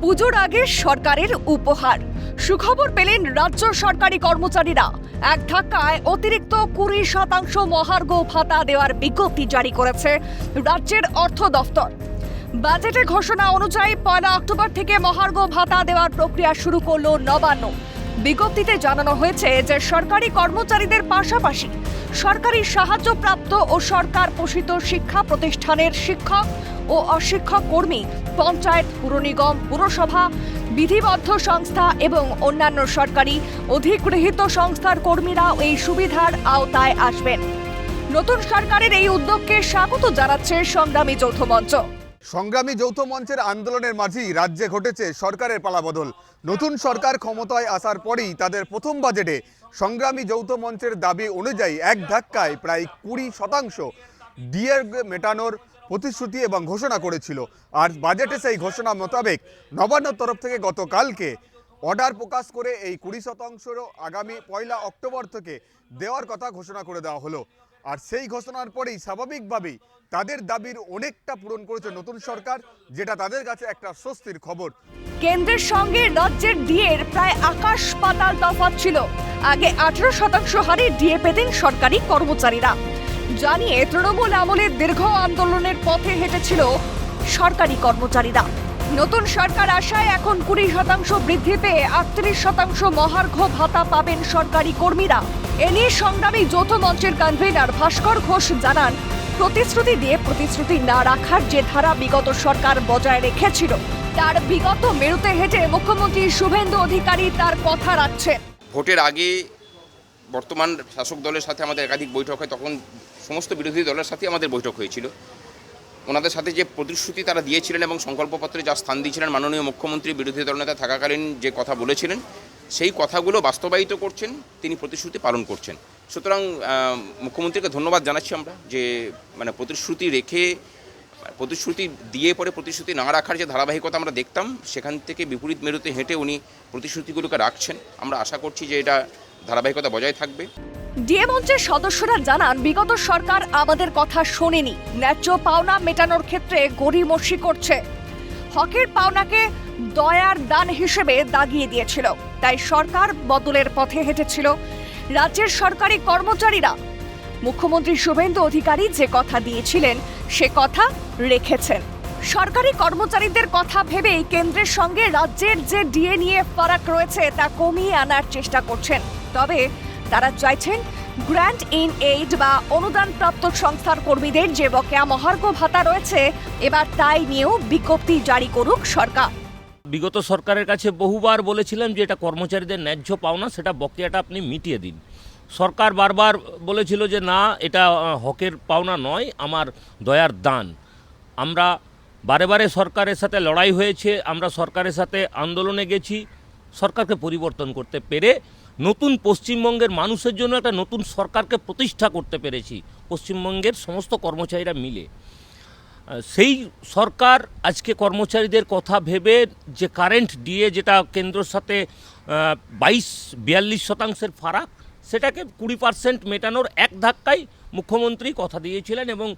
পুজোর আগে সরকারের উপহার সুখবর পেলেন রাজ্য সরকারি কর্মচারীরা। এক ধাক্কায় অতিরিক্ত 20% মহার্ঘ ভাতা দেওয়ার বিজ্ঞপ্তি জারি করেছে রাজ্যের অর্থ দফতর। বাজেটে ঘোষণা অনুযায়ী 1 অক্টোবর থেকে মহার্ঘ ভাতা দেওয়ার প্রক্রিয়া শুরু করল নবান্ন। বিজ্ঞপ্তিতে জানানো হয়েছে যে সরকারি কর্মচারীদের পাশাপাশি সরকারি সাহায্যপ্রাপ্ত ও সরকার পোষিত শিক্ষা প্রতিষ্ঠানের শিক্ষক ও অশিক্ষক কর্মী, পঞ্চায়েত, পুর নিগম, পুরসভা, বিধিবদ্ধ সংস্থা এবং অন্যান্য সরকারি অধিগৃহীত সংস্থার কর্মীরা এই সুবিধার আওতায় আসবেন। নতুন সরকারের এই উদ্যোগকে স্বাগত জানাচ্ছে সংগ্রামী যৌথ মঞ্চ। সংগ্রামী যৌথ মঞ্চের আন্দোলনের মাঝেই রাজ্যে ঘটেছে সরকারের পালাবদল। নতুন সরকার ক্ষমতায় আসার পরেই তাদের প্রথম বাজেটে সংগ্রামী যৌথ মঞ্চের দাবি অনুযায়ী এক ধাক্কায় প্রায় 20% ডিএ মেটানোর প্রতিশ্রুতি এবং ঘোষণা করেছিল। আর বাজেটে সেই ঘোষণা মোতাবেক নবান্নর তরফ থেকে গতকালকে অর্ডার প্রকাশ করে এই 20% আগামী 1 অক্টোবর থেকে দেওয়ার কথা ঘোষণা করে দেওয়া হলো। আর সেই ঘোষণার পরেই স্বাভাবিকভাবেই তাদের দাবির অনেকটা পূরণ করেছে নতুন সরকার, যেটা তাদের কাছে একটা স্বস্তির খবর। কেন্দ্রের সঙ্গে রাজ্যের ডিএর প্রায় আকাশ পাতাল তফাৎ ছিল। আগে 18% হারে ডিএ পেতেন সরকারি কর্মচারীরা। জানিয়ে তৃণমূল আমলের দীর্ঘ আন্দোলনের পথে হেঁটেছিল সরকারি কর্মচারীরা। নতুন সরকার আসায় এখন 20% বৃদ্ধি পেয়ে 38% মহার্ঘ ভাতা পাবেন সরকারি কর্মীরা। এ নিয়ে সংগ্রামী যৌথ মঞ্চের কনভেনার ভাস্কর ঘোষ জানান, প্রতিশ্রুতি দিয়ে প্রতিশ্রুতি না রাখার যে ধারা বিগত সরকার বজায় রেখেছিল, তার বিগত মেরুতে হেঁটে মুখ্যমন্ত্রী শুভেন্দু অধিকারী তার কথা রাখছেন। ভোটের আগে বর্তমান শাসক দলের সাথে আমাদের একাধিক বৈঠক হয়, তখন সমস্ত বিরোধী দলের সাথে আমাদের বৈঠক হয়েছিল। ওনাদের সাথে যে প্রতিশ্রুতি তারা দিয়েছিলেন এবং সংকল্পপত্রে যা স্থান দিয়েছিলেন মাননীয় মুখ্যমন্ত্রী বিরোধী দলনেতা থাকাকালীন যে কথা বলেছিলেন, সেই কথাগুলো বাস্তবায়িত করছেন, তিনি প্রতিশ্রুতি পালন করছেন। সুতরাং মুখ্যমন্ত্রীকে ধন্যবাদ জানাচ্ছি আমরা, যে প্রতিশ্রুতি রেখে প্রতিশ্রুতি দিয়ে পরে প্রতিশ্রুতি না রাখার যে ধারাবাহিকতা আমরা দেখতাম, সেখান থেকে বিপরীত মেরুতে হেঁটে উনি প্রতিশ্রুতিগুলোকে রাখছেন। আমরা আশা করছি যে এটা ধারাবাহিকতা বজায় থাকবে। ডিএ মঞ্চের সদস্যরা জানান, বিগত সরকার আমাদের কথা শোনেনি, ন্যায্য পাওনা মেটানোর ক্ষেত্রে গড়িমসি করছে, হকের পাওনাকে দয়ার দান হিসেবে দাগিয়ে দিয়েছিল। তাই সরকার বদলের পথে হেঁটেছিল রাজ্যের সরকারি কর্মচারীরা। মুখ্যমন্ত্রী শুভেন্দু অধিকারী যে কথা দিয়েছিলেন সে কথা রেখেছেন। সরকারি কর্মচারীদের কথা ভেবেই কেন্দ্রের সঙ্গে রাজ্যের যে ডিএ নিয়ে ফারাক রয়েছে তা কমিয়ে আনার চেষ্টা করছেন। তবে তারা চাইছেন গ্র্যান্ট ইন এইড বা অনুদানপ্রাপ্ত সংস্থার কর্মীদের যে বকেয়া মহার্ঘ ভাতা রয়েছে, এবার তাই নিয়েও বিজ্ঞপ্তি জারি করুক সরকার। বিগত সরকারের কাছে বহুবার বলেছিলাম যে এটা কর্মচারীদের ন্যায্য পাওনা, সেটা বকেয়াটা আপনি মিটিয়ে দিন। সরকার বারবার বলেছিল যে না, এটা হকের পাওনা নয়, আমার দয়ার দান। আমরা বারে বারে সরকারের সাথে লড়াই হয়েছে, আমরা সরকারের সাথে আন্দোলনে গেছি, সরকারকে পরিবর্তন করতে পেরে নতুন পশ্চিমবঙ্গের মানুষের জন্য একটা নতুন সরকারকে প্রতিষ্ঠা করতে পেরেছি পশ্চিমবঙ্গের সমস্ত কর্মচারীরা মিলে। সেই সরকার আজকে কর্মচারীদের কথা ভেবে যে কারেন্ট ডিএ, যেটা কেন্দ্রের সাথে 42-42% ফারাক, সেটাকে 20% মেটানোর এক ধাক্কায় মুখ্যমন্ত্রী কথা দিয়েছিলেন এবং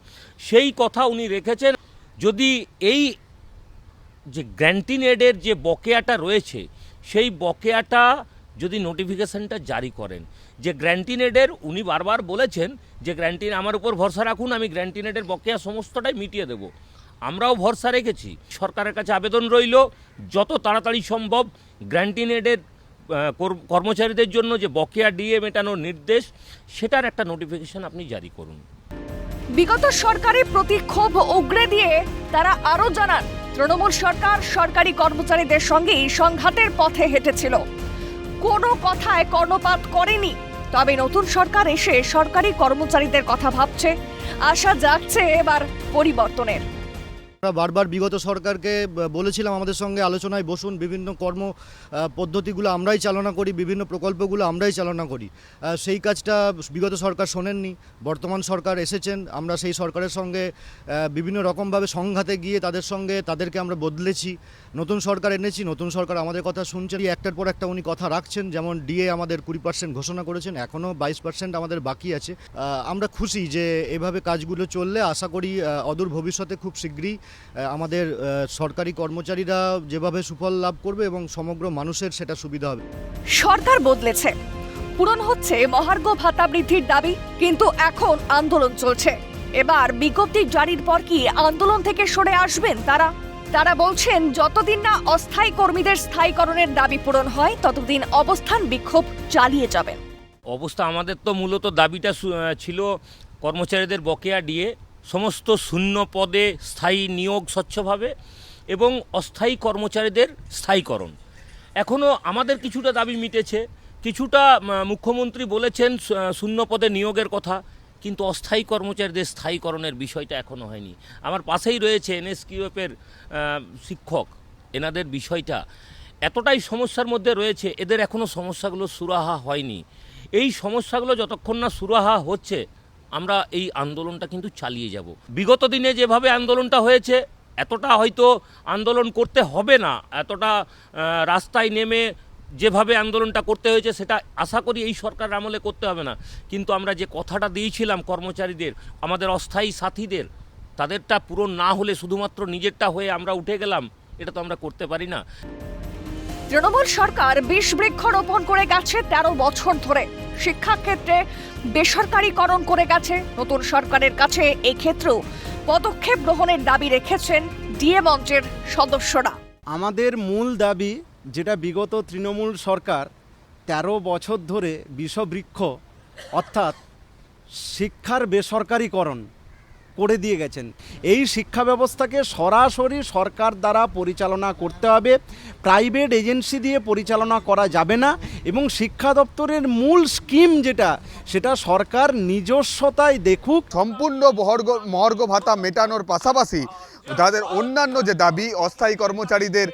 সেই কথা উনি রেখেছেন। যদি এই যে গ্র্যান্টিন এডের যে বকেয়াটা রয়েছে, সেই বকেয়াটা যদি নোটিফিকেশনটা জারি করেন, যে গ্র্যান্টিন এডের উনি বারবার বলেছেন যে গ্র্যান্টিন আমার উপর ভরসা রাখুন, আমি গ্র্যান্টিন এডের বকেয়া সমস্তটাই মিটিয়ে দেব। আমরাও ভরসা রেখেছি। সরকারের কাছে আবেদন রইল যত তাড়াতাড়ি সম্ভব গ্র্যান্টিন এডের কর্মচারীদের জন্য যে বকেয়া ডিএ মেটানোর নির্দেশ, সেটার একটা নোটিফিকেশন আপনি জারি করুন। বিগত সরকারের প্রতি ক্ষোভ উগরে দিয়ে তারা আরও জানান, তৃণমূল সরকার সরকারি কর্মচারীদের সঙ্গেই সংঘাতের পথে হেঁটেছিল, কোনো কথায় কর্ণপাত করেনি। তবে নতুন সরকার এসে সরকারি কর্মচারীদের কথা ভাবছে, আশা জাগছে এবার পরিবর্তনের। আমরা বারবার বিগত সরকারকে বলেছিলাম আমাদের সঙ্গে আলোচনায় বসুন, বিভিন্ন কর্ম পদ্ধতিগুলো আমরাই চালনা করি, বিভিন্ন প্রকল্পগুলো আমরাই চালনা করি। সেই কাজটা বিগত সরকার শোনেননি। বর্তমান সরকার এসেছেন, আমরা সেই সরকারের সঙ্গে বিভিন্ন রকমভাবে সংঘাতে গিয়ে তাদেরকে আমরা বদলেছি। নতুন সরকার এনেছি, নতুন সরকার আমাদের কথা শুনছেন, একটার পর একটা উনি কথা রাখছেন। যেমন ডিএ আমাদের 20% ঘোষণা করেছেন, এখনও 22% আমাদের বাকি আছে। আমরা খুশি যে এভাবে কাজগুলো চললে আশা করি অদূর ভবিষ্যতে খুব শীঘ্রই আমাদের সরকারি কর্মচারীরা যেভাবে সুফল লাভ করবে এবং সমগ্র মানুষের সেটা সুবিধা হবে। সরকার বদলেছে, পূরণ হচ্ছে মহার্ঘ ভাতা বৃদ্ধির দাবি, কিন্তু এখন আন্দোলন চলছে। এবার বিজ্ঞপ্তি জারির পর কি আন্দোলন থেকে সরে আসবেন তারা বলছেন যতদিন না অস্থায়ী কর্মীদের স্থায়ীকরণের দাবি পূরণ হয় ততদিন অবস্থান বিক্ষোভ চালিয়ে যাবেন। অবস্থা আমাদের তো মূলত দাবিটা ছিল কর্মচারীদের বকেয়া ডিএ, সমস্ত শূন্য পদে স্থায়ী নিয়োগ স্বচ্ছভাবে এবং অস্থায়ী কর্মচারীদের স্থায়ীকরণ। এখনও আমাদের কিছুটা দাবি মিটেছে, কিছুটা মুখ্যমন্ত্রী বলেছেন শূন্য পদে নিয়োগের কথা, কিন্তু অস্থায়ী কর্মচারীদের স্থায়ীকরণের বিষয়টা এখনও হয়নি। আমার পাশেই রয়েছে এনএসকিউএফের শিক্ষক, এনাদের বিষয়টা এতটাই সমস্যার মধ্যে রয়েছে, এদের এখনও সমস্যাগুলো সুরাহা হয়নি। এই সমস্যাগুলো যতক্ষণ না সুরাহা হচ্ছে আমরা এই আন্দোলনটা কিন্তু চালিয়ে যাব। বিগত দিনে যেভাবে আন্দোলনটা হয়েছে এতটা হয়তো আন্দোলন করতে হবে না, এতটা রাস্তায় নেমে যেভাবে আন্দোলনটা করতে হয়েছে সেটা আশা করি এই সরকার আমলে করতে হবে না। কিন্তু আমরা যে কথাটা দিয়েছিলাম কর্মচারীদের, আমাদের অস্থায়ী সাথীদের, তাদেরটা পূরণ না হলে শুধুমাত্র নিজেরটা হয়ে আমরা উঠে গেলাম, এটা তো আমরা করতে পারি না। তৃণমূল সরকার 20 বৃক্ষ রোপণ করে গেছে 13 বছর ধরে, শিক্ষাক্ষেত্রে বেসরকারীকরণ করে গেছে। নতুন সরকারের কাছে এক্ষেত্রেও পদক্ষেপ গ্রহণের দাবি রেখেছেন ডিএ মঞ্চের সদস্যরা। আমাদের মূল দাবি, যেটা বিগত তৃণমূল সরকার 13 বছর ধরে বিষবৃক্ষ অর্থাৎ শিক্ষার বেসরকারীকরণ করে দিয়ে গেছেন, এই শিক্ষা ব্যবস্থাকে সরাসরি সরকার দ্বারা পরিচালনা করতে হবে, প্রাইভেট এজেন্সি দিয়ে পরিচালনা করা যাবে না। এবং শিক্ষা দপ্তরের মূল স্কিম যেটা, সেটা সরকার নিজস্বতায় দেখুক। সম্পূর্ণ মহার্ঘ ভাতা মেটানোর পাশাপাশি তাদের অন্যান্য যে দাবি, অস্থায়ী কর্মচারীদের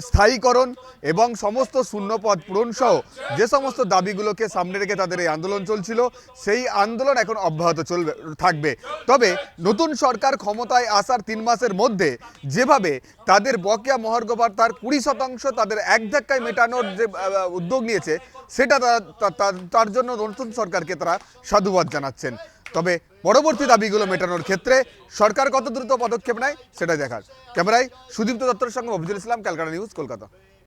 স্থায়ীকরণ এবং সমস্ত শূন্যপদ পূরণ সহ যে সমস্ত দাবিগুলোকে সামনে রেখে তাদের এই আন্দোলন চলছিল, সেই আন্দোলন এখন অব্যাহত থাকবে। তবে নতুন সরকার ক্ষমতায় আসার 3 মাসের মধ্যে যেভাবে তাদের বকেয়া মহার্ঘ ভাতার 20% তাদের এক ধাক্কায় মেটানোর যে উদ্যোগ নিয়েছে, সেটা তার জন্য নতুন সরকারকে তারা সাধুবাদ জানাচ্ছেন। তবে পরবর্তী দাবিগুলো মেটানোর ক্ষেত্রে সরকার কত দ্রুত পদক্ষেপ নেয় সেটা দেখার। ক্যামেরায় সুদীপ্ত দত্তর সঙ্গে অভিজিৎ ইসলাম, ক্যালকাটা নিউজ, কলকাতা।